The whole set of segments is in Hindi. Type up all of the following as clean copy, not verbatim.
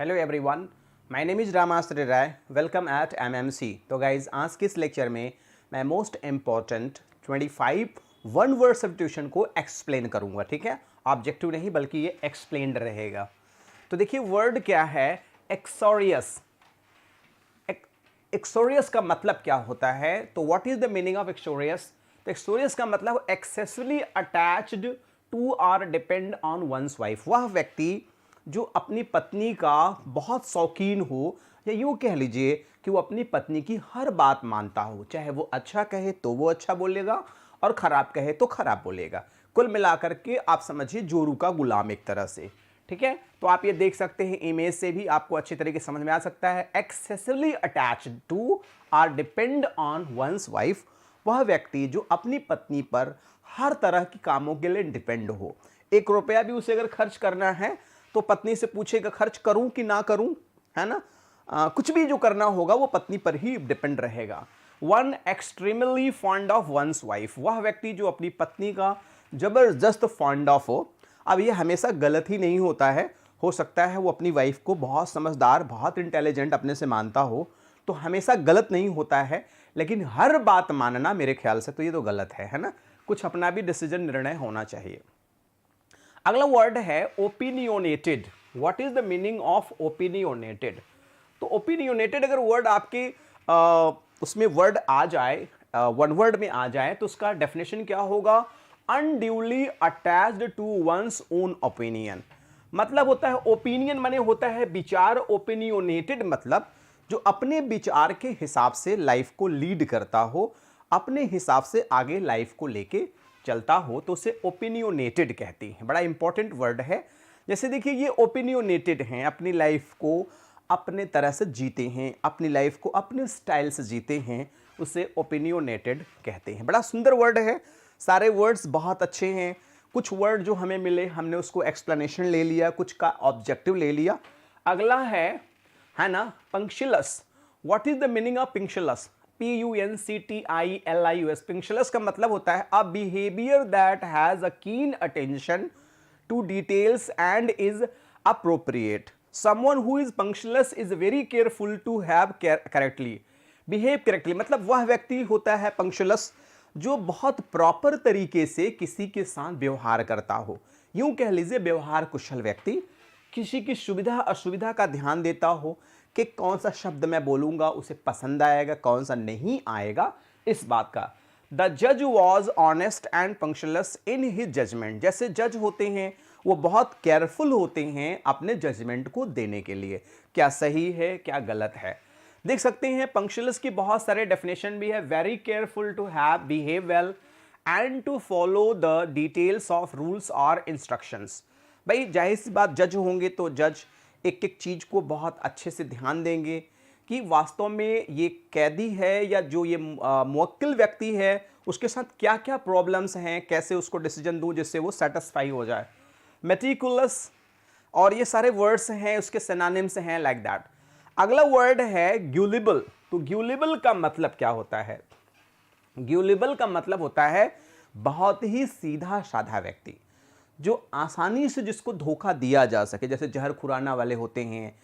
Hello everyone, my name is Ramashree Rai. Welcome at MMC. तो गाइज आज के इस लेक्चर में मैं most important 25 one word substitution को एक्सप्लेन करूंगा। ठीक है, ऑब्जेक्टिव नहीं बल्कि ये एक्सप्लेन्ड रहेगा। तो देखिए वर्ड क्या है, एक्सोरियस। एक्सोरियस का मतलब क्या होता है, तो what is the meaning of एक्सोरियस? तो एक्सोरियस का मतलब एक्सेसिवली अटैच्ड टू और डिपेंड ऑन वंस वाइफ। वह व्यक्ति जो अपनी पत्नी का बहुत शौकीन हो, या यूँ कह लीजिए कि वो अपनी पत्नी की हर बात मानता हो, चाहे वो अच्छा कहे तो वो अच्छा बोलेगा और ख़राब कहे तो ख़राब बोलेगा। कुल मिलाकर के आप समझिए जोरू का गुलाम एक तरह से। ठीक है, तो आप ये देख सकते हैं इमेज से भी आपको अच्छी तरीके से समझ में आ सकता है। Excessively attached to or depend on one's wife, वह व्यक्ति जो अपनी पत्नी पर हर तरह के कामों के लिए डिपेंड हो। 1 रुपया भी उसे अगर खर्च करना है तो पत्नी से पूछेगा खर्च करूं कि ना करूं, है ना। कुछ भी जो करना होगा वो पत्नी पर ही डिपेंड रहेगा। One extremely fond of one's wife, वह व्यक्ति जो अपनी पत्नी का जबरदस्त फॉन्ड ऑफ हो। अब ये हमेशा गलत ही नहीं होता है, हो सकता है वो अपनी वाइफ को बहुत समझदार, बहुत इंटेलिजेंट अपने से मानता हो, तो हमेशा गलत नहीं होता है। लेकिन हर बात मानना मेरे ख्याल से तो ये तो गलत है ना। कुछ अपना भी डिसीजन, निर्णय होना चाहिए। अगला वर्ड है opinionated. What is the meaning of opinionated? तो ओपिनियोनेटेड अगर वर्ड आपके उसमें वर्ड आ जाए, वन वर्ड में आ जाए, तो उसका डेफिनेशन क्या होगा? Unduly attached to one's own opinion. मतलब होता है ओपिनियन माने होता है विचार, ओपिनियोनेटेड मतलब जो अपने विचार के हिसाब से लाइफ को लीड करता हो, अपने हिसाब से आगे लाइफ को लेके चलता हो, तो उसे ओपिनियोनेटेड कहते हैं। बड़ा इंपॉर्टेंट वर्ड है। जैसे देखिए ये ओपिनियोनेटेड हैं, अपनी लाइफ को अपने तरह से जीते हैं, अपनी लाइफ को अपने स्टाइल से जीते हैं, उसे ओपिनियोनेटेड कहते हैं। बड़ा सुंदर वर्ड है, सारे वर्ड्स बहुत अच्छे हैं। कुछ वर्ड जो हमें मिले हमने उसको एक्सप्लेनेशन ले लिया, कुछ का ऑब्जेक्टिव ले लिया। अगला है ना, punctilious. What is the meaning of punctilious? Punctilius। Punctilious का मतलब होता है a behaviour that has a keen attention to details and is appropriate. Someone who is punctilious is very careful to have correctly behave correctly. मतलब वह व्यक्ति होता है पंक्चुअस जो बहुत प्रॉपर तरीके से किसी के साथ व्यवहार करता हो। यूं कह लीजिए व्यवहार कुशल व्यक्ति, किसी की सुविधा असुविधा का ध्यान देता हो कि कौन सा शब्द मैं बोलूंगा उसे पसंद आएगा, कौन सा नहीं आएगा, इस बात का। द जज was honest and punctilious in his judgement. जैसे जज होते हैं वो बहुत केयरफुल होते हैं अपने जजमेंट को देने के लिए, क्या सही है क्या गलत है। देख सकते हैं पंक्चुअस की बहुत सारे डेफिनेशन भी है। Very careful to have behave well and to follow the details of rules और इंस्ट्रक्शंस। भाई जाहिर सी बात, जज होंगे तो जज एक एक चीज को बहुत अच्छे से ध्यान देंगे कि वास्तव में ये कैदी है या जो ये मुवक्किल व्यक्ति है उसके साथ क्या क्या प्रॉब्लम्स हैं, कैसे उसको डिसीजन दूं जिससे वो सेटिस्फाई हो जाए। मेटिकुलस और ये सारे वर्ड्स हैं, उसके सिनोनिम्स हैं लाइक दैट। अगला वर्ड है ग्यूलिबल। तो ग्यूलिबल का मतलब क्या होता है? ग्यूलिबल का मतलब होता है बहुत ही सीधा साधा व्यक्ति, जो आसानी से जिसको धोखा दिया जा सके। जैसे जहर खुराना वाले होते हैं,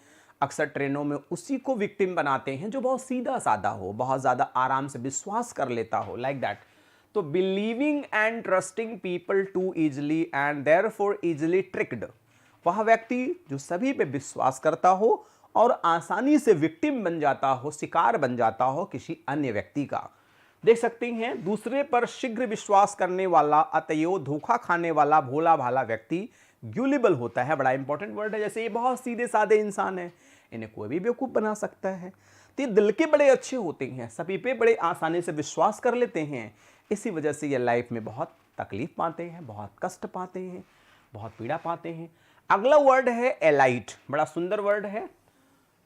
अक्सर ट्रेनों में उसी को विक्टिम बनाते हैं जो बहुत सीधा साधा हो, बहुत ज़्यादा आराम से विश्वास कर लेता हो, लाइक दैट। तो believing and trusting people too easily and therefore easily tricked. वह व्यक्ति जो सभी पे विश्वास करता हो और आसानी से विक्टिम बन जाता हो, शिकार बन जाता हो किसी अन्य व्यक्ति का। देख सकते हैं दूसरे पर शीघ्र विश्वास करने वाला, अतएव धोखा खाने वाला भोला भाला व्यक्ति ग्यूलिबल होता है। बड़ा इंपॉर्टेंट वर्ड है। जैसे ये बहुत सीधे साधे इंसान है, इन्हें कोई भी बेवकूफ बना सकता है। तो ये दिल के बड़े अच्छे होते हैं, सभी पे बड़े आसानी से विश्वास कर लेते हैं। इसी वजह से ये लाइफ में बहुत तकलीफ पाते हैं, बहुत कष्ट पाते हैं, बहुत पीड़ा पाते हैं। अगला वर्ड है एलाइट। बड़ा सुंदर वर्ड है।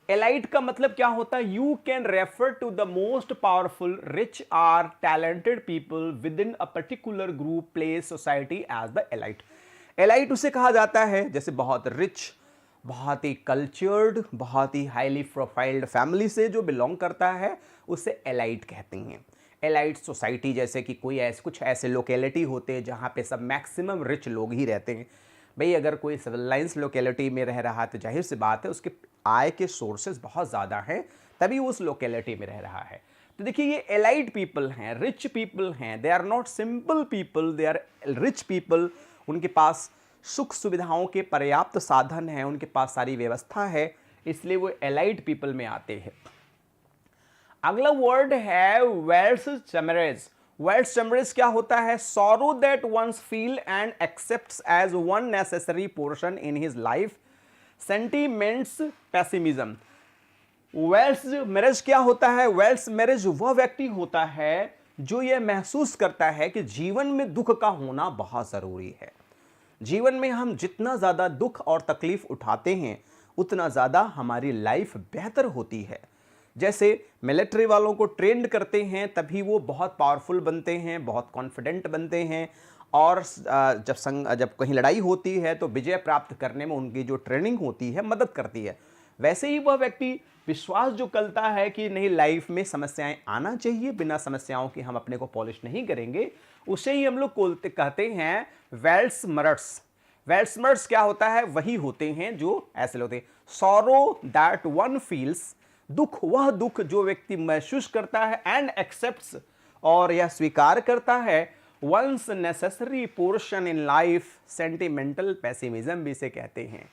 एलाइट का मतलब क्या होता है? You can refer to the most powerful, rich or talented people within a particular group, place, society as the elite. Elite उसे कहा जाता है जैसे बहुत रिच, बहुत ही कल्चर्ड, बहुत ही हाईली प्रोफाइल्ड फैमिली से जो बिलोंग करता है, उसे एलाइट कहते हैं। एलाइट सोसाइटी जैसे कि कोई ऐसे कुछ ऐसे लोकेलिटी होते हैं जहाँ पे सब मैक्सिमम रिच लोग ही रहते हैं। भाई अगर कोई सिविल लाइन्स लोकेलिटी में रह रहा है तो जाहिर सी बात है उसके आय के सोर्सेज बहुत ज़्यादा हैं, तभी वो उस लोकेलिटी में रह रहा है। तो देखिए ये एलाइट पीपल हैं, रिच पीपल हैं, they are not simple people, they are rich people. उनके पास सुख सुविधाओं के पर्याप्त साधन हैं, उनके पास सारी व्यवस्था है, इसलिए वो एलाइट पीपल में आते हैं। अगला वर्ड है वेल्स चमरेज। वेल्स चमरेज क्या होता है? Sorrow that one feels and accepts as one necessary portion in his life, sentiments, pessimism. Weltschmerz क्या होता है? वेल्स मैरिज वह व्यक्ति होता है जो यह महसूस करता है कि जीवन में दुख का होना बहुत जरूरी है। जीवन में हम जितना ज्यादा दुख और तकलीफ उठाते हैं उतना ज्यादा हमारी लाइफ बेहतर होती है। जैसे मिलिट्री वालों को ट्रेंड करते हैं तभी वो बहुत पावरफुल बनते हैं, बहुत कॉन्फिडेंट बनते हैं, और जब कहीं लड़ाई होती है तो विजय प्राप्त करने में उनकी जो ट्रेनिंग होती है मदद करती है। वैसे ही वह व्यक्ति विश्वास जो करता है कि नहीं लाइफ में समस्याएं आना चाहिए, बिना समस्याओं के हम अपने को पॉलिश नहीं करेंगे, उसे ही हम लोग कहते हैं वेल्समर्स। वेल्समर्स क्या होता है? वही होते हैं जो ऐसे होते हैं। सॉरो दैट वन फील्स, दुख वह दुख जो व्यक्ति महसूस करता है, एंड एक्सेप्ट्स और यह स्वीकार करता है, one's necessary portion in life, sentimental pessimism भी इसे कहते हैं।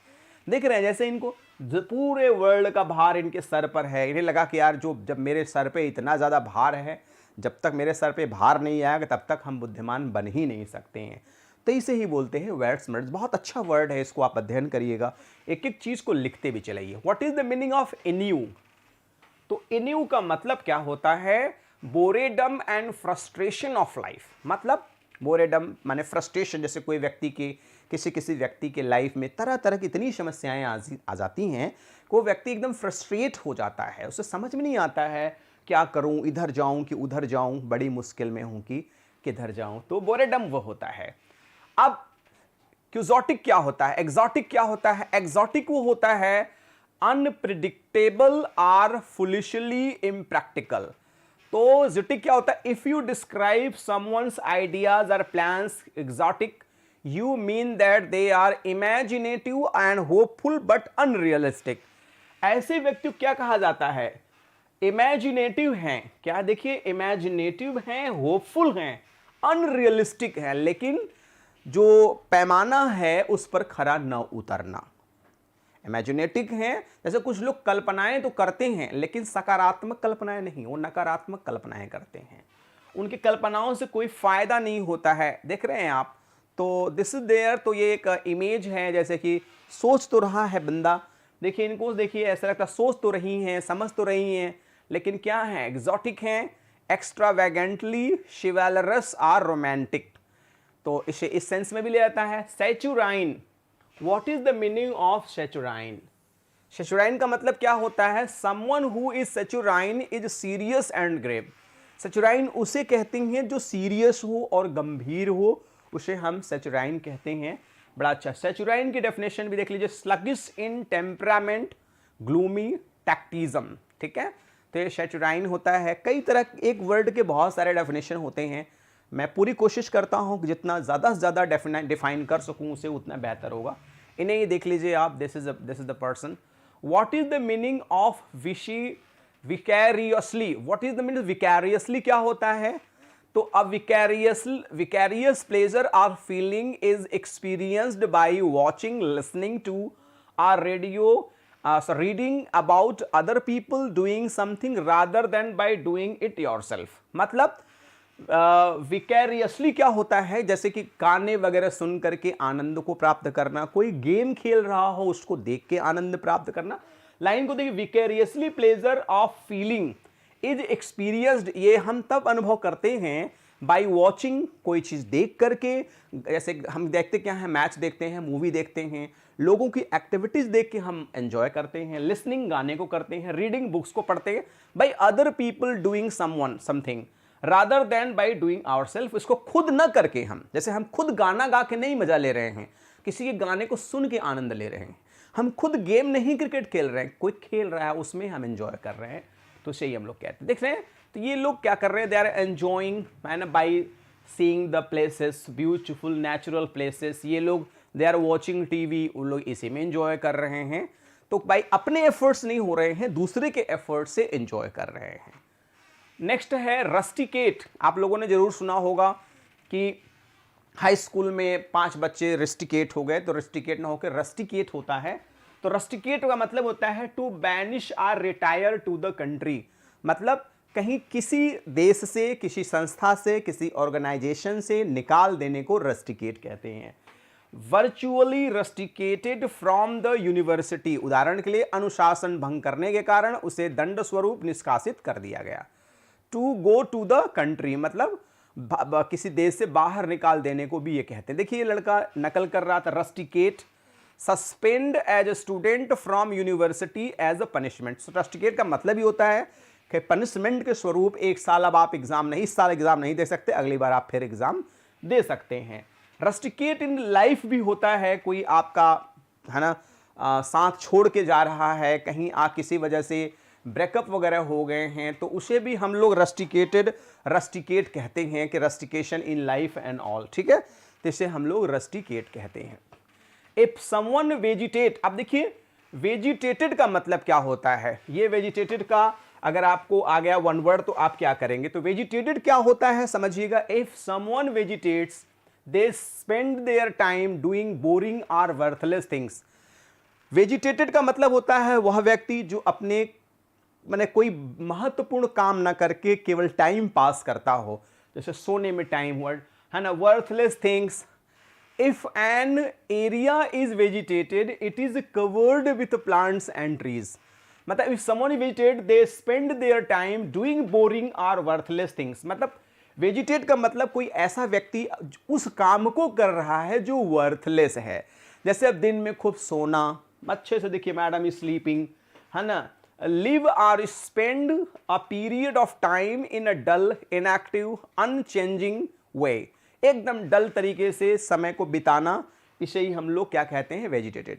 देख रहे हैं जैसे इनको पूरे वर्ल्ड का भार इनके सर पर है, इन्हें लगा कि यार जब मेरे सर पे इतना ज़्यादा भार है, जब तक मेरे सर पे भार नहीं आएगा तब तक हम बुद्धिमान बन ही नहीं सकते हैं। तो इसे ही बोलते हैं वेल्समर्स। बहुत अच्छा वर्ड है, इसको आप अध्ययन करिएगा, एक एक चीज़ को लिखते भी चलाइए। What is the meaning of ennui? तो इन्यू का मतलब क्या होता है? Boredom and frustration of life. मतलब बोरेडम माने फ्रस्ट्रेशन, जैसे कोई व्यक्ति के किसी व्यक्ति के लाइफ में तरह तरह की इतनी समस्याएं आ जाती हैं कि वो व्यक्ति एकदम फ्रस्ट्रेट हो जाता है, उसे समझ में नहीं आता है क्या करूं, इधर जाऊं कि उधर जाऊं, बड़ी मुश्किल में हूं कि किधर जाऊं। तो बोरेडम वो होता है। अब क्यूजोटिक क्या होता है? एग्जॉटिक क्या होता है? एग्जॉटिक वो होता है अनप्रिडिक्टेबल आर फुलिशली इम्प्रैक्टिकल। तो जोटिक क्या होता है? If you describe someone's ideas और plans exotic, you mean that they are imaginative and hopeful but unrealistic। ऐसे व्यक्ति क्या कहा जाता है? इमेजिनेटिव हैं। क्या देखिए, इमेजिनेटिव हैं, होपफुल हैं, अनरियलिस्टिक हैं, लेकिन जो पैमाना है उस पर खरा न उतरना। इमेजिनेटिव हैं, जैसे कुछ लोग कल्पनाएं तो करते हैं लेकिन सकारात्मक कल्पनाएं नहीं, वो नकारात्मक कल्पनाएं करते हैं, उनकी कल्पनाओं से कोई फायदा नहीं होता है। देख रहे हैं आप, तो दिस इज देयर। तो ये एक इमेज है, जैसे कि सोच तो रहा है बंदा, देखिए इनको देखिए ऐसा लगता है सोच तो रही हैं, समझ तो रही हैं, लेकिन क्या है? एग्जॉटिक हैं, एक्स्ट्रावेगेंटली शिवैलरस आर रोमांटिक। तो इसे इस सेंस में भी ले जाता है। Saturnine, what is the meaning of saturnine? Saturnine का मतलब क्या होता है? Someone who is saturnine is serious and grave. Saturnine उसे कहते हैं जो सीरियस हो और गंभीर हो, उसे हम सैचुराइन कहते हैं। बड़ा अच्छा। सैचुराइन की डेफिनेशन भी देख लीजिए, स्लगिश इन टेम्परामेंट, ग्लूमी, टैक्टिज्म। ठीक है, तो ये सैचुराइन होता है। कई तरह, एक वर्ड के बहुत सारे डेफिनेशन होते हैं, मैं पूरी कोशिश करता हूं कि जितना ज़्यादा से ज़्यादा डिफाइन कर सकूं उसे उतना बेहतर होगा। इन्हें ये देख लीजिए आप, this is the person. What is the meaning of vicariously? What is the meaning vicariously क्या होता है? तो a vicarious pleasure or feeling is experienced by watching, listening to, or reading about other people doing something rather than by doing it yourself। मतलब विकैरियसली क्या होता है? जैसे कि गाने वगैरह सुन करके आनंद को प्राप्त करना, कोई गेम खेल रहा हो उसको देख के आनंद प्राप्त करना। लाइन को देखिए, vicariously pleasure of feeling is experienced, ये हम तब अनुभव करते हैं बाई वॉचिंग, कोई चीज़ देख करके। जैसे हम देखते क्या है, मैच देखते हैं, मूवी देखते हैं, लोगों की एक्टिविटीज़ देख के हम एंजॉय करते हैं। लिसनिंग, गाने को करते हैं। रीडिंग, बुक्स को पढ़ते हैं। By other people doing something rather than by doing ourself, इसको खुद न करके हम, जैसे हम खुद गाना गा के नहीं मजा ले रहे हैं, किसी के गाने को सुन के आनंद ले रहे हैं। हम खुद गेम नहीं क्रिकेट खेल रहे हैं, कोई खेल रहा है उसमें हम एंजॉय कर रहे हैं, तो सही हम लोग कहते हैं। देख रहे हैं, तो ये लोग क्या कर रहे हैं? They are enjoying man by seeing the places, beautiful natural places. ये लोग दे आर वॉचिंग टीवी, उन लोग इसी में एंजॉय कर रहे हैं। तो भाई अपने एफर्ट्स नहीं हो रहे हैं, दूसरे के एफर्ट से एंजॉय कर रहे हैं। नेक्स्ट है रस्टिकेट। आप लोगों ने जरूर सुना होगा कि हाई स्कूल में 5 बच्चे रस्टिकेट हो गए, तो रस्टिकेट ना होकर रस्टिकेट होता है। तो रस्टिकेट का मतलब होता है to banish or retire to the country, मतलब कहीं किसी देश से, किसी संस्था से, किसी ऑर्गेनाइजेशन से निकाल देने को रस्टिकेट कहते हैं। Virtually rusticated from the university, उदाहरण के लिए अनुशासन भंग करने के कारण उसे दंड स्वरूप निष्कासित कर दिया गया। To go to the country मतलब किसी देश से बाहर निकाल देने को भी ये कहते हैं। देखिए ये लड़का नकल कर रहा था, rusticate, suspend as a student from university as a punishment. Rusticate का मतलब ही होता है कि पनिशमेंट के स्वरूप 1 साल अब आप एग्जाम नहीं, इस साल एग्जाम नहीं दे सकते, अगली बार आप फिर एग्जाम दे सकते हैं। रस्टिकेट इन लाइफ भी होता है, कोई आपका है ना साथ छोड़ के जा रहा है, कहीं आप किसी वजह से ब्रेकअप वगैरह हो गए हैं, तो उसे भी हम लोग रस्टिकेट कहते हैं कि रस्टिकेशन इन लाइफ एंड ऑल, ठीक है, तो इसे हम लोग रस्टिकेट कहते हैं। इफ समवन वेजिटेट, अब देखिए वेजिटेटेड का मतलब क्या होता है, ये वेजिटेटेड का अगर आपको आ गया वन वर्ड तो आप क्या करेंगे, तो वेजिटेटेड क्या होता है समझिएगा। If someone vegetates they spend their time doing boring और वर्थलेस थिंग्स। वेजिटेटेड का मतलब होता है वह व्यक्ति जो अपने मैंने कोई महत्वपूर्ण काम ना करके केवल टाइम पास करता हो, जैसे सोने में टाइम वर्ड है ना, worthless things. If an area is vegetated it is covered with plants and trees, मतलब if someone is vegetated they spend their time doing boring और वर्थलेस थिंग्स, मतलब वेजिटेट का मतलब कोई ऐसा व्यक्ति उस काम को कर रहा है जो वर्थलेस है। जैसे अब दिन में खूब सोना, अच्छे से देखिए मैडम इज स्लीपिंग, है ना, live or spend a period of time in a dull, inactive, unchanging way, एकदम डल तरीके से समय को बिताना, इसे ही हम लोग क्या कहते हैं, वेजिटेटेड।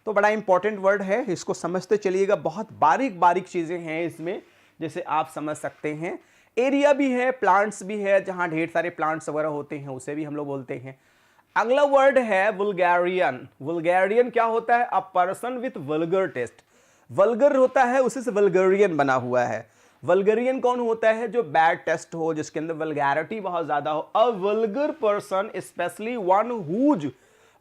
तो बड़ा इंपॉर्टेंट वर्ड है, इसको समझते चलिएगा, बहुत बारीक बारीक चीजें हैं इसमें, जैसे आप समझ सकते हैं। एरिया भी है, प्लांट्स भी है, जहां ढेर सारे प्लांट्स वगैरह होते हैं उसे भी हम लोग बोलते हैं। अगला वर्ड है वल्गैरियन। वल्गैरियन क्या होता है, a person with vulgar taste. Vulgar होता है, उसी से वल्गेरियन बना हुआ है। वल्गेरियन कौन होता है, जो बैड टेस्ट हो, जिसके अंदर वल्गैरिटी बहुत ज्यादा हो। A vulgar person especially one whose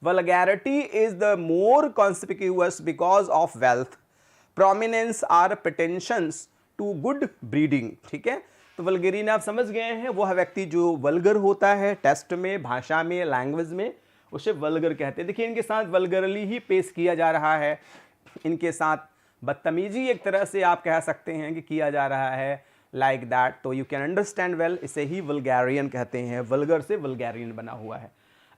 vulgarity is the more conspicuous because of wealth, prominence और प्रिटेंशंस टू गुड ब्रीडिंग, ठीक है। तो वल्गेरियन आप समझ गए हैं, वह व्यक्ति जो वल्गर होता है टेस्ट में, भाषा में, लैंग्वेज में, उसे वल्गर कहते हैं। देखिए इनके साथ वल्गरली ही पेश किया जा रहा है, इनके साथ बदतमीजी एक तरह से आप कह सकते हैं कि किया जा रहा है, लाइक दैट। तो यू कैन अंडरस्टैंड वेल, इसे ही वल्गैरियन कहते हैं, वल्गर से वल्गैरियन बना हुआ है।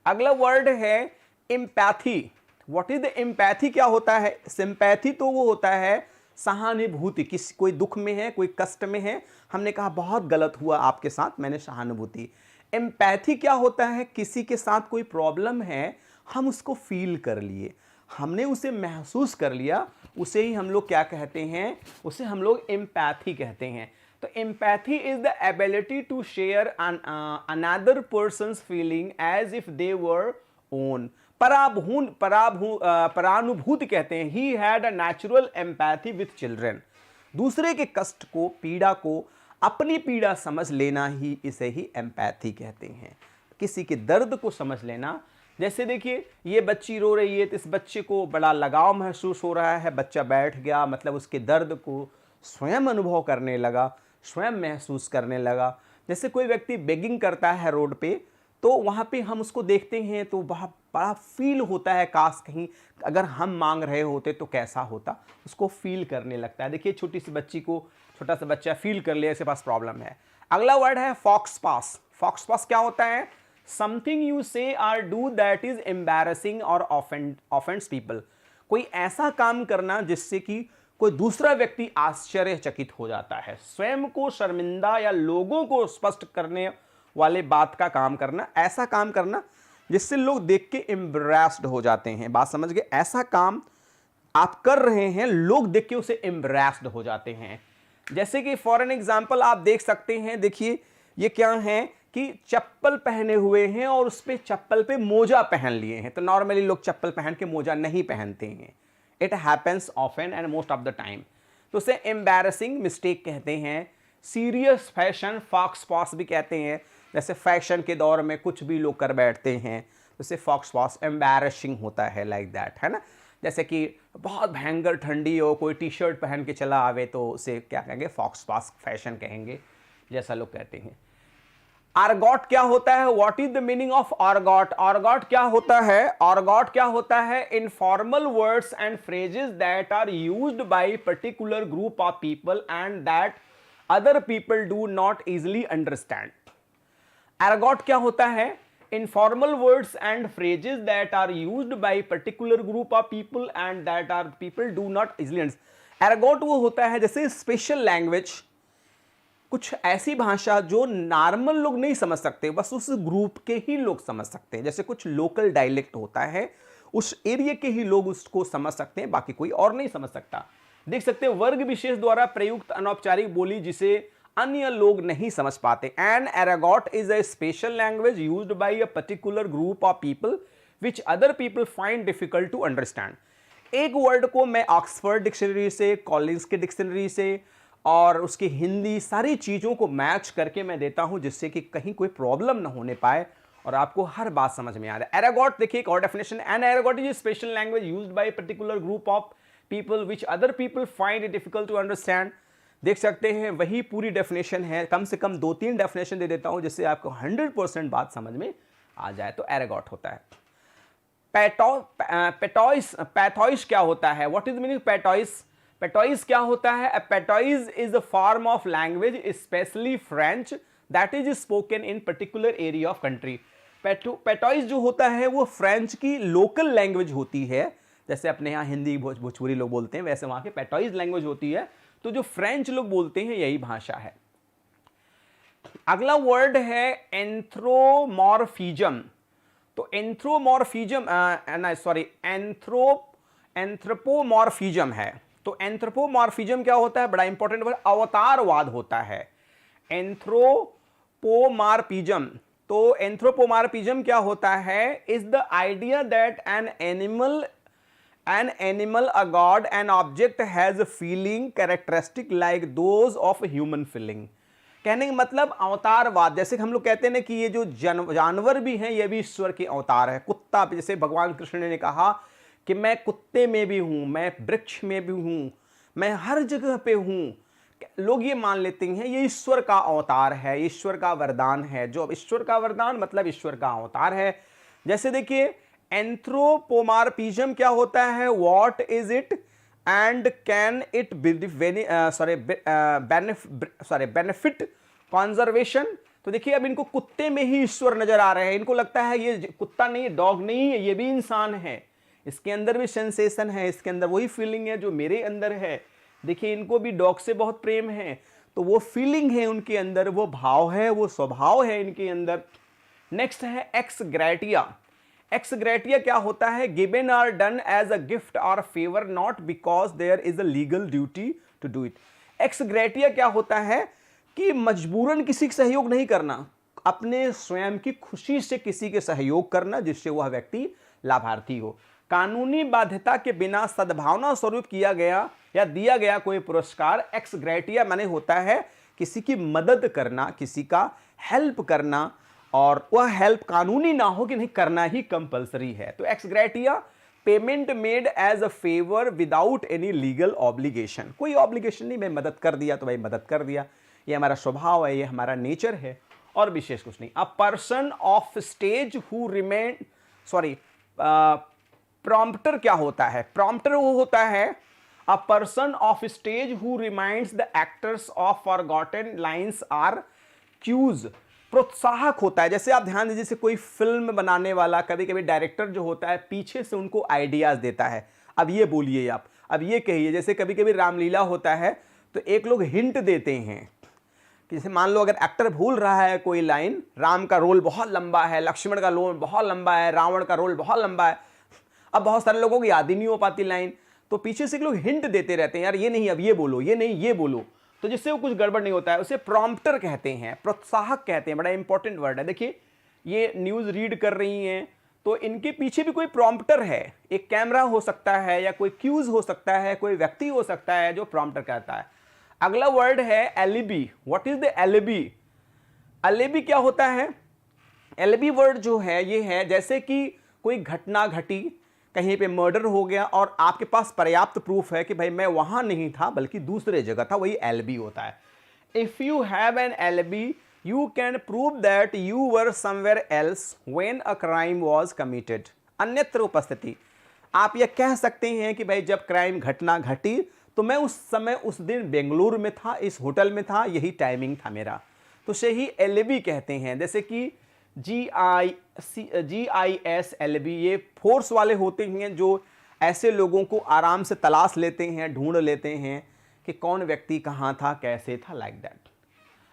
अगला वर्ड है empathy. What is the empathy, क्या होता है, सिंपैथी तो वो होता है सहानुभूति, किसी कोई दुख में है, कोई कष्ट में है, हमने कहा बहुत गलत हुआ आपके साथ, मैंने सहानुभूति। एम्पैथी क्या होता है, किसी के साथ कोई प्रॉब्लम है, हम उसको फील कर लिए, हमने उसे महसूस कर लिया, उसे ही हम लोग क्या कहते हैं, उसे हम लोग एम्पैथी कहते हैं। तो empathy is the ability to share another person's feeling as if they were own. परानुभूति कहते हैं। He had a natural empathy with children. दूसरे के कष्ट को, पीड़ा को अपनी पीड़ा समझ लेना ही, इसे ही एम्पैथी कहते हैं। किसी के दर्द को समझ लेना। जैसे देखिए ये बच्ची रो रही है, तो इस बच्चे को बड़ा लगाव महसूस हो रहा है, बच्चा बैठ गया, मतलब उसके दर्द को स्वयं अनुभव करने लगा, स्वयं महसूस करने लगा। जैसे कोई व्यक्ति बेगिंग करता है रोड पे, तो वहाँ पे हम उसको देखते हैं तो बहुत बड़ा फील होता है, काश कहीं अगर हम मांग रहे होते तो कैसा होता, उसको फील करने लगता है। देखिए छोटी सी बच्ची को, छोटा सा बच्चा फील कर लिया, इसके पास प्रॉब्लम है। अगला वर्ड है फॉक्स पास। फॉक्स पास क्या होता है, something you say or do that is embarrassing और ऑफेंड्स पीपल। कोई ऐसा काम करना जिससे कि कोई दूसरा व्यक्ति आश्चर्यचकित हो जाता है, स्वयं को शर्मिंदा या लोगों को स्पष्ट करने वाले बात का काम करना, ऐसा काम करना जिससे लोग देख के एम्बैरेस्ड हो जाते हैं। बात समझ गए, ऐसा काम आप कर रहे हैं, लोग देख के उसे एम्बैरेस्ड हो जाते हैं। जैसे कि फॉर एन एग्जांपल आप देख सकते हैं, देखिए ये क्या है, कि चप्पल पहने हुए हैं और उस पे चप्पल पे मोजा पहन लिए हैं। तो नॉर्मली लोग चप्पल पहन के मोजा नहीं पहनते हैं। It happens often and most of the time. तो उसे एम्बैरसिंग मिस्टेक कहते हैं। सीरियस फैशन फॉक्स पॉस भी कहते हैं। जैसे फैशन के दौर में कुछ भी लोग कर बैठते हैं, जैसे फॉक्स पॉस एम्बैरसिंग होता है, लाइक दैट, है ना। जैसे कि बहुत भयंकर ठंडी हो, कोई टी शर्ट पहन के चला आवे तो उसे क्या कहेंगे, फॉक्स पॉस फैशन कहेंगे, जैसा लोग कहते हैं। आर्गॉट क्या होता है? What is the meaning of argot? Argot क्या होता है? आर्गॉट क्या होता है? Informal words and phrases that are used by particular group of people and that other people do not easily understand. Argot क्या होता है? Informal words and phrases that are used by particular group of people and that are people do not easily understand. Argot वो होता है जैसे स्पेशल लैंग्वेज, कुछ ऐसी भाषा जो नॉर्मल लोग नहीं समझ सकते, बस उस ग्रुप के ही लोग समझ सकते हैं। जैसे कुछ लोकल डायलेक्ट होता है, उस एरिया के ही लोग उसको समझ सकते हैं, बाकी कोई और नहीं समझ सकता। देख सकते हैं वर्ग विशेष द्वारा प्रयुक्त अनौपचारिक बोली जिसे अन्य लोग नहीं समझ पाते। An argot is a special language used by a particular group of people which other people find difficult to understand. एक वर्ड को मैं ऑक्सफोर्ड डिक्शनरी से, कॉलिंस के डिक्शनरी से और उसकी हिंदी सारी चीज़ों को मैच करके मैं देता हूं, जिससे कि कहीं कोई प्रॉब्लम ना होने पाए और आपको हर बात समझ में आ रहा है। एरागॉट देखिए एक और definition, an argot is special language used by particular group of people which other people find it difficult to understand. देख सकते हैं वही पूरी डेफिनेशन है, कम से कम 2-3 डेफिनेशन दे देता हूं जिससे आपको 100% बात समझ में आ जाए। तो एरागॉट होता है। पैथॉइस क्या होता है? What is meaning patois? Patois क्या होता है? Patois is a form of language especially French that is spoken in particular area of country. Patois जो होता है वो फ्रेंच की लोकल लैंग्वेज होती है, जैसे अपने यहाँ हिंदी भोजपुरी लोग बोलते हैं, वैसे वहां की पैथॉइस लैंग्वेज होती है। तो जो फ्रेंच लोग बोलते हैं यही भाषा है। अगला वर्ड है एंथ्रोमॉर्फिज्म। तो एंथ्रोपोमॉर्फिज्म है। तो एंथ्रोपोमॉर्फिज्म क्या होता है? बड़ा इंपॉर्टेंट वर्ड, अवतारवाद होता है एंथ्रोपोमॉर्फिज्म। तो एंथ्रोपोमॉर्फिज्म क्या होता है? Is the idea that an animal, a God, an object has feeling characteristic like those of human feeling. कहने का मतलब अवतारवाद, जैसे हम लोग कहते हैं ना कि ये जो जानवर भी हैं ये भी ईश्वर के अवतार है। कुत्ता, जैसे भगवान कृष्ण ने कहा कि मैं कुत्ते में भी हूं, मैं वृक्ष में भी हूं, मैं हर जगह पे हूं। लोग ये मान लेते हैं ये ईश्वर का अवतार है, ईश्वर का वरदान है। जो ईश्वर का वरदान मतलब ईश्वर का अवतार है। जैसे देखिए एंथ्रोपोमॉर्फिज्म क्या होता है? What is it and can it benefit conservation. तो देखिए अब इनको कुत्ते में ही ईश्वर नजर आ रहे हैं। इनको लगता है ये कुत्ता नहीं है, डॉग नहीं है, ये भी इंसान है, इसके अंदर भी सेंसेशन है, इसके अंदर वही फीलिंग है जो मेरे अंदर है। देखिए इनको भी डॉग से बहुत प्रेम है, तो वो फीलिंग है उनके अंदर, वो भाव है, वो स्वभाव है इनके अंदर। नेक्स्ट है एक्स ग्रेटिया। एक्स ग्रेटिया क्या होता है? Given or done as a gift और favour not because there is a legal duty to do it. Ex gratia क्या होता है कि मजबूरन किसी का सहयोग नहीं करना, अपने स्वयं की खुशी से किसी के सहयोग करना जिससे वह व्यक्ति लाभार्थी हो। कानूनी बाध्यता के बिना सद्भावना स्वरूप किया गया या दिया गया कोई पुरस्कार एक्स ग्रेटिया माने होता है किसी की मदद करना, किसी का हेल्प करना, और वह हेल्प कानूनी ना हो कि नहीं, करना ही कंपलसरी है। तो ex gratia payment made as a favour without any legal obligation. कोई ऑब्लिगेशन नहीं, मैं मदद कर दिया तो भाई मदद कर दिया, ये हमारा स्वभाव है, ये हमारा नेचर है और विशेष कुछ नहीं। A person off stage who remain prompter क्या होता है? प्रॉम्प्टर वो होता है a person off stage who reminds the actors of forgotten lines or cues. प्रोत्साहक होता है। जैसे आप ध्यान दीजिए, कोई फिल्म बनाने वाला कभी कभी डायरेक्टर जो होता है पीछे से उनको आइडियाज देता है, अब ये बोलिए, आप अब ये कहिए। जैसे कभी कभी रामलीला होता है तो एक लोग हिंट देते हैं, जैसे मान लो अगर एक्टर भूल रहा है कोई लाइन, राम का रोल बहुत लंबा है, लक्ष्मण का रोल बहुत लंबा है, रावण का रोल बहुत लंबा है, अब बहुत सारे लोगों को याद ही नहीं हो पाती लाइन, तो पीछे से लोग हिंट देते रहते हैं, यार ये नहीं, अब ये बोलो, ये नहीं, ये बोलो। तो जिससे वो कुछ गड़बड़ नहीं होता है, उसे प्रॉम्प्टर कहते हैं, प्रोत्साहक कहते हैं। बड़ा इंपॉर्टेंट वर्ड है। देखिए ये न्यूज़ रीड कर रही हैं तो इनके पीछे भी कोई प्रॉम्प्टर है, एक कैमरा हो सकता है या कोई क्यूज हो सकता है, कोई व्यक्ति हो सकता है जो प्रॉम्प्टर कहता है। अगला वर्ड है alibi. What is the alibi? Alibi क्या होता है? एलिबी वर्ड जो है ये है जैसे कि कोई घटना घटी, कहीं पे मर्डर हो गया और आपके पास पर्याप्त प्रूफ है कि भाई मैं वहां नहीं था बल्कि दूसरे जगह था, वही एलिबी होता है। If you have an alibi you can prove that you were somewhere else when a crime was committed। अन्यत्र उपस्थिति। आप यह कह सकते हैं कि भाई जब क्राइम घटना घटी तो मैं उस समय उस दिन बेंगलुरु में था, इस होटल में था, यही टाइमिंग था मेरा। तो सही एलिबी कहते हैं। जैसे कि GIS एलिबी, ये फोर्स वाले होते हैं जो ऐसे लोगों को आराम से तलाश लेते हैं, ढूंढ लेते हैं कि कौन व्यक्ति कहाँ था, कैसे था, लाइक दैट।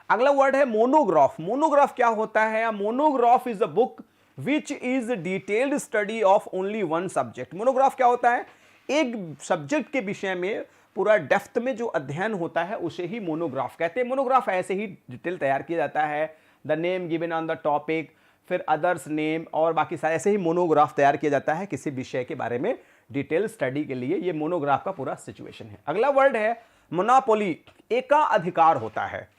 अगला वर्ड है मोनोग्राफ। मोनोग्राफ क्या होता है? Monograph is a book which is detailed study of only one subject. Monograph क्या होता है? एक सब्जेक्ट के विषय में पूरा डेप्थ में जो अध्ययन होता है उसे ही मोनोग्राफ कहते हैं। मोनोग्राफ ऐसे ही डिटेल तैयार किया जाता है, the name given on the topic, फिर अदर्स नेम और बाकी सारे, ऐसे ही मोनोग्राफ तैयार किया जाता है किसी विषय के बारे में डिटेल स्टडी के लिए। ये मोनोग्राफ का पूरा सिचुएशन है। अगला वर्ड है मोनोपोली। एकाधिकार होता है।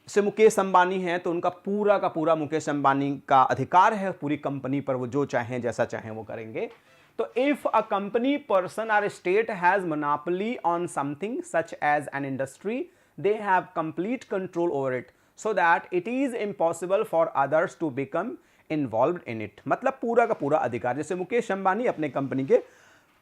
जैसे मुकेश अंबानी हैं तो उनका पूरा का पूरा मुकेश अंबानी का अधिकार है पूरी कंपनी पर, वो जो चाहें जैसा चाहें वो करेंगे। तो इफ अ कंपनी, पर्सन और state has monopoly on something such as an industry, they have complete control over it so that it is impossible for others to become involved in it. मतलब पूरा का पूरा अधिकार। जैसे मुकेश अंबानी अपने कंपनी के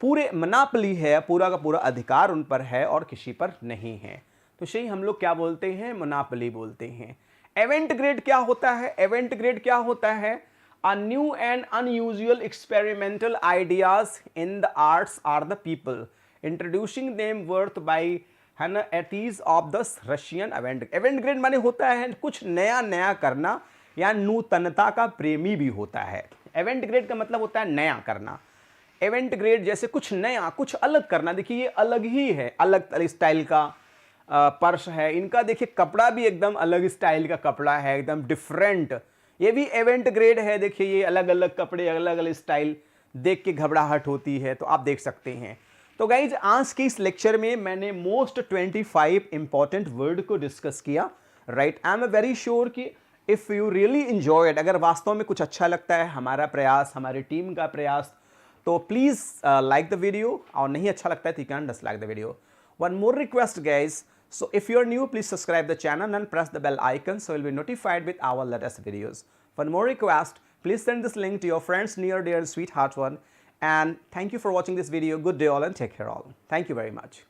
पूरे मोनोपोली है, पूरा का पूरा अधिकार उन पर है और किसी पर नहीं है। तो सही हम लोग क्या बोलते हैं? मोनोपोली बोलते हैं। एवेंट ग्रेड क्या होता है? एवेंट ग्रेड क्या होता है? A new and unusual experimental ideas in the arts or the people introducing them worth by eighties of the Russian avant. Avant-garde माने होता है कुछ नया नया करना या नूतनता का प्रेमी भी होता है। एवेंट ग्रेड का मतलब होता है नया करना। एवेंट ग्रेड जैसे कुछ नया, कुछ अलग करना। देखिए ये अलग ही है, अलग स्टाइल का पर्स है इनका। देखिए कपड़ा भी एकदम अलग स्टाइल का कपड़ा है, एकदम डिफरेंट। ये भी इवेंट ग्रेड है। देखिए ये अलग अलग कपड़े, अलग अलग स्टाइल, देख के घबराहट होती है। तो आप देख सकते हैं। तो गाइज आज के इस लेक्चर में मैंने मोस्ट 25 इंपॉर्टेंट वर्ड को डिस्कस किया। Right, I am very sure कि इफ यू रियली इंजॉयड, अगर वास्तव में कुछ अच्छा लगता है हमारा प्रयास, हमारी टीम का प्रयास, तो प्लीज लाइक द वीडियो, और नहीं अच्छा लगता है तो you can dislike the video. One more request guys, so if you are new, please subscribe the channel and press the bell icon so you'll be notified with our latest videos. One more request, please send this link to your friends, near, dear, and sweetheart one. And thank you for watching this video. Good day all and take care all. Thank you very much.